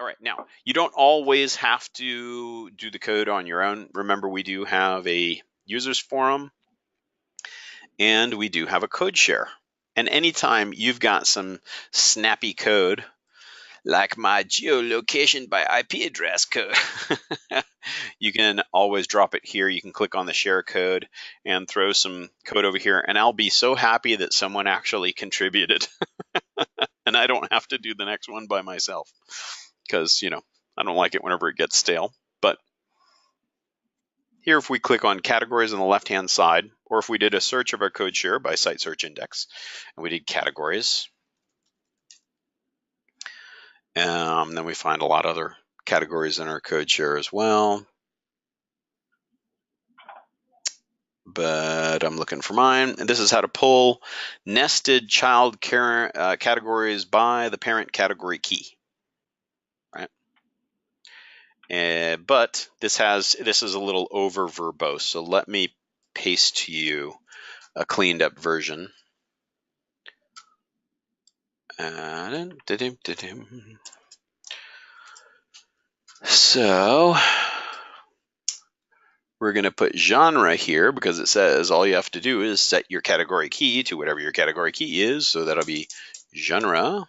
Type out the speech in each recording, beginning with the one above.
All right, now you don't always have to do the code on your own. Remember, we do have a users forum and we do have a code share. And anytime you've got some snappy code, like my geolocation by IP address code, you can always drop it here. You can click on the share code and throw some code over here. And I'll be so happy that someone actually contributed and I don't have to do the next one by myself because, I don't like it whenever it gets stale. But here, if we click on categories on the left-hand side, or if we did a search of our code share by site search index, and we did categories, then we find a lot of other categories in our code share as well. But I'm looking for mine, and this is how to pull nested child categories by the parent category key, right? But this is a little over verbose, so let me paste to you a cleaned up version. So we're going to put genre here because it says all you have to do is set your category key to whatever your category key is. So that'll be genre.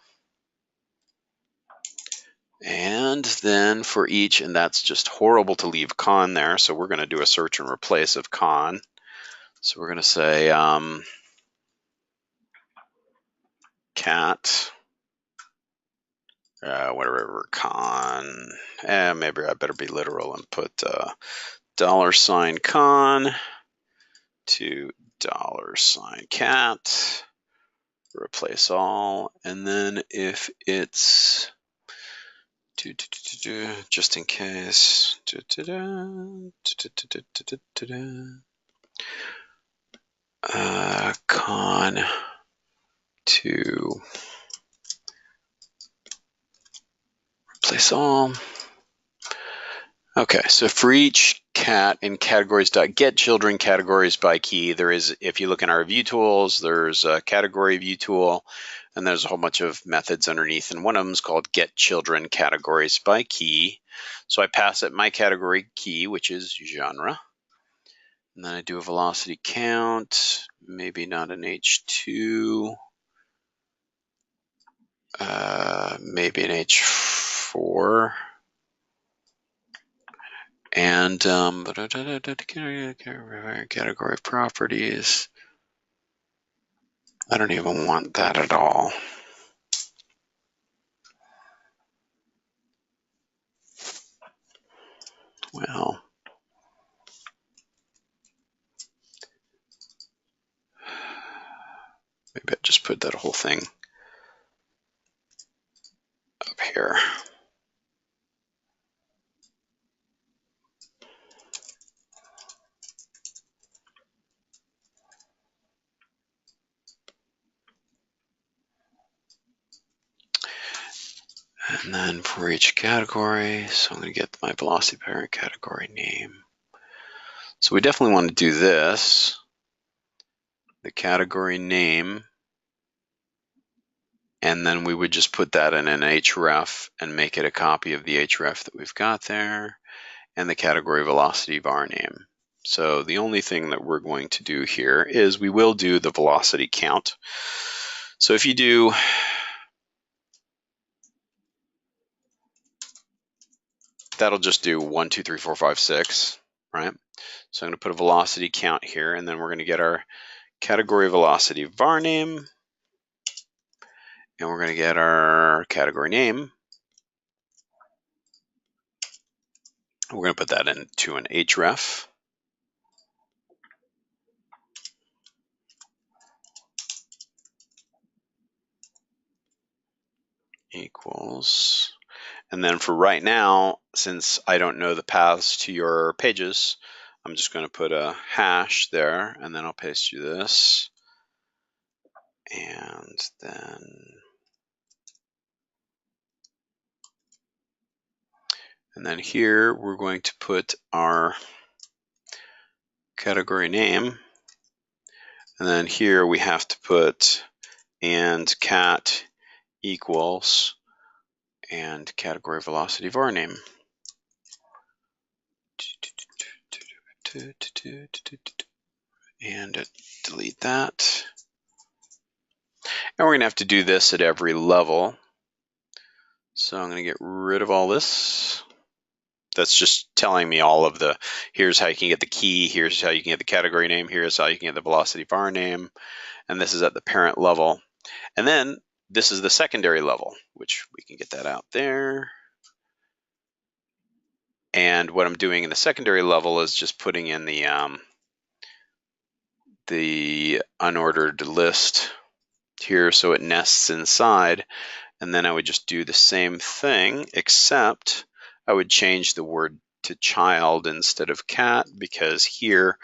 And then for each, and that's just horrible to leave con there. So we're going to do a search and replace of con. So we're going to say cat, whatever con, maybe I better be literal and put $con to $cat, replace all, and then if it's just in case, con to replace all. Okay, so for each cat in categories.get children categories by key, there is, if you look in our view tools, there's a category view tool, and there's a whole bunch of methods underneath, and one of them is called get children categories by key. So I pass it my category key, which is genre, and then I do a velocity count, maybe not an H2, maybe an H4. And category properties, I don't even want that at all. Well, maybe I just put that whole thing up here. And then for each category, so I'm going to get my velocity parent category name. So we definitely want to do this, the category name, and then we would just put that in an href and make it a copy of the href that we've got there, and the category velocity var name. So the only thing that we're going to do here is we will do the velocity count. So if you do that'll just do 1, 2, 3, 4, 5, 6, right? So I'm going to put a velocity count here, and then we're going to get our category velocity var name, and we're going to get our category name. We're going to put that into an href. Equals. And then for right now, since I don't know the paths to your pages, I'm just going to put a hash there, and then I'll paste you this. And then here we're going to put our category name. And then here we have to put and cat equals, and category velocity var name. And delete that. And we're going to have to do this at every level. So I'm going to get rid of all this. That's just telling me all of the, here's how you can get the key, here's how you can get the category name, here's how you can get the velocity var name, and this is at the parent level. And then this is the secondary level, which we can get that out there. And what I'm doing in the secondary level is just putting in the unordered list here so it nests inside. And then I would just do the same thing, except I would change the word to child instead of cat, because here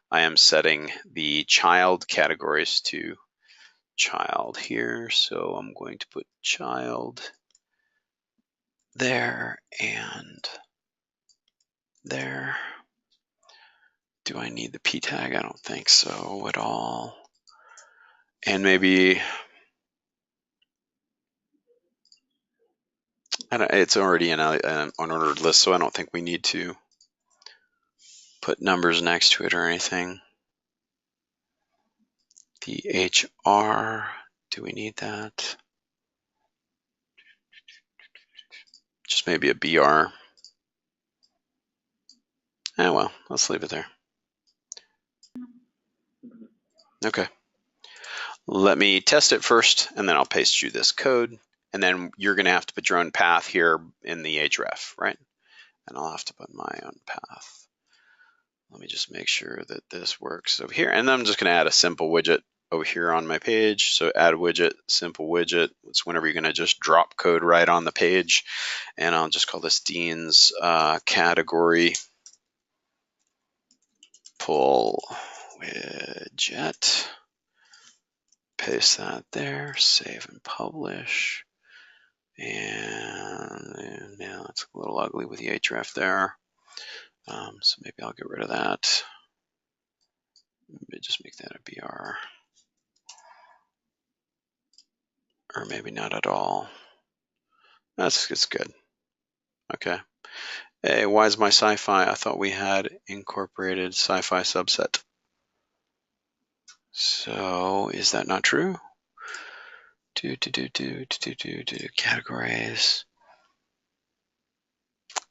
I am setting the child categories to child here. So I'm going to put child there and there. Do I need the p tag? I don't think so at all. And maybe it's already in an unordered list, so I don't think we need to put numbers next to it or anything. The HR, do we need that? Just maybe a BR. Oh well, let's leave it there. Okay. Let me test it first, and then I'll paste you this code. And then you're going to have to put your own path here in the href, right? And I'll have to put my own path. Let me just make sure that this works over here. And then I'm just going to add a simple widget over here on my page. So add widget, simple widget. It's whenever you're going to just drop code right on the page. And I'll just call this Dean's category pull widget. Paste that there, save and publish. And now it's a little ugly with the href there. So maybe I'll get rid of that. Maybe just make that a BR. Or maybe not at all. That's good. Okay. Hey, why is my sci-fi? I thought we had incorporated sci-fi subset. So is that not true? Categories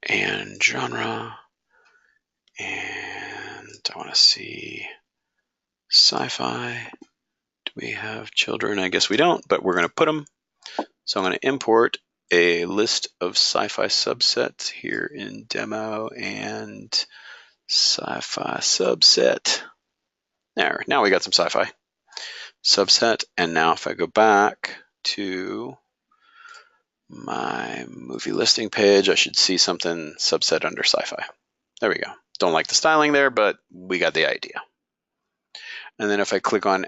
and genre. And I want to see sci-fi. Do we have children? I guess we don't, but we're going to put them. So I'm going to import a list of sci-fi subsets here in demo and sci-fi subset. There, now we got some sci-fi subset. And now if I go back to my movie listing page, I should see something subset under sci-fi. There we go. Don't like the styling there, but we got the idea. And then if I click on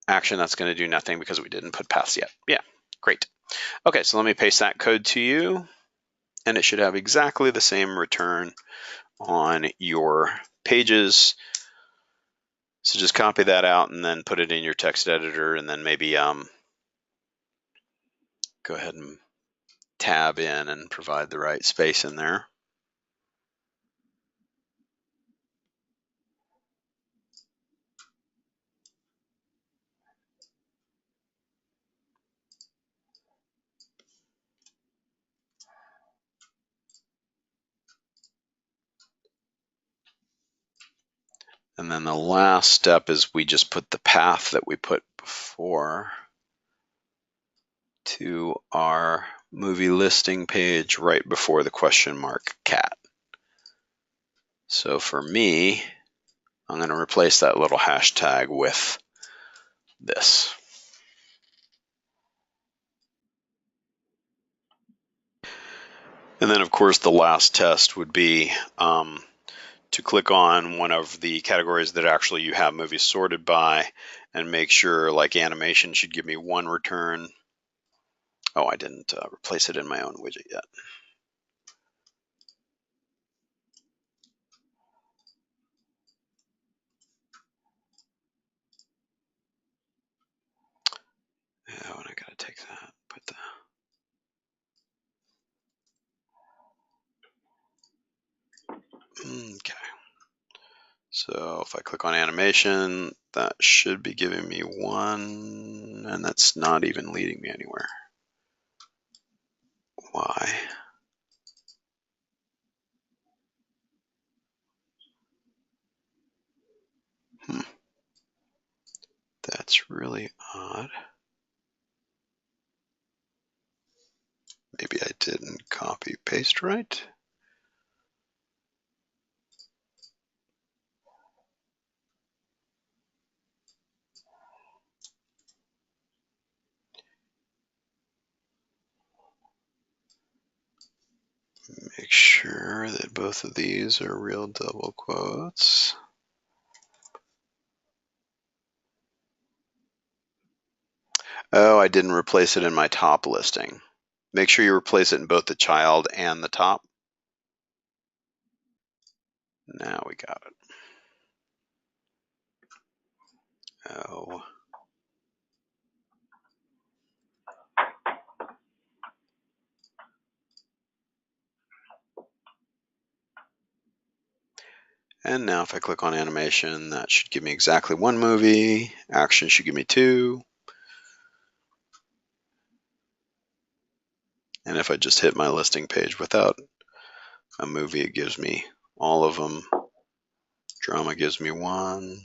action, that's going to do nothing because we didn't put paths yet. Yeah, great. Okay, so let me paste that code to you, and it should have exactly the same return on your pages. So just copy that out and then put it in your text editor, and then maybe go ahead and tab in and provide the right space in there. And then the last step is we just put the path that we put before to our movie listing page right before the question mark cat. So for me, I'm going to replace that little hashtag with this. And then, of course, the last test would be to click on one of the categories that actually you have movies sorted by and make sure, like animation should give me one return. Oh, I didn't replace it in my own widget yet. Oh, and I gotta take that, put the Okay. So if I click on animation, that should be giving me one, and that's not even leading me anywhere. Why? That's really odd. Maybe I didn't copy paste right. Make sure that both of these are real double quotes. Oh, I didn't replace it in my top listing. Make sure you replace it in both the child and the top. Now we got it. Oh. And now if I click on animation, that should give me exactly one movie. Action should give me two. And if I just hit my listing page without a movie, it gives me all of them. Drama gives me one.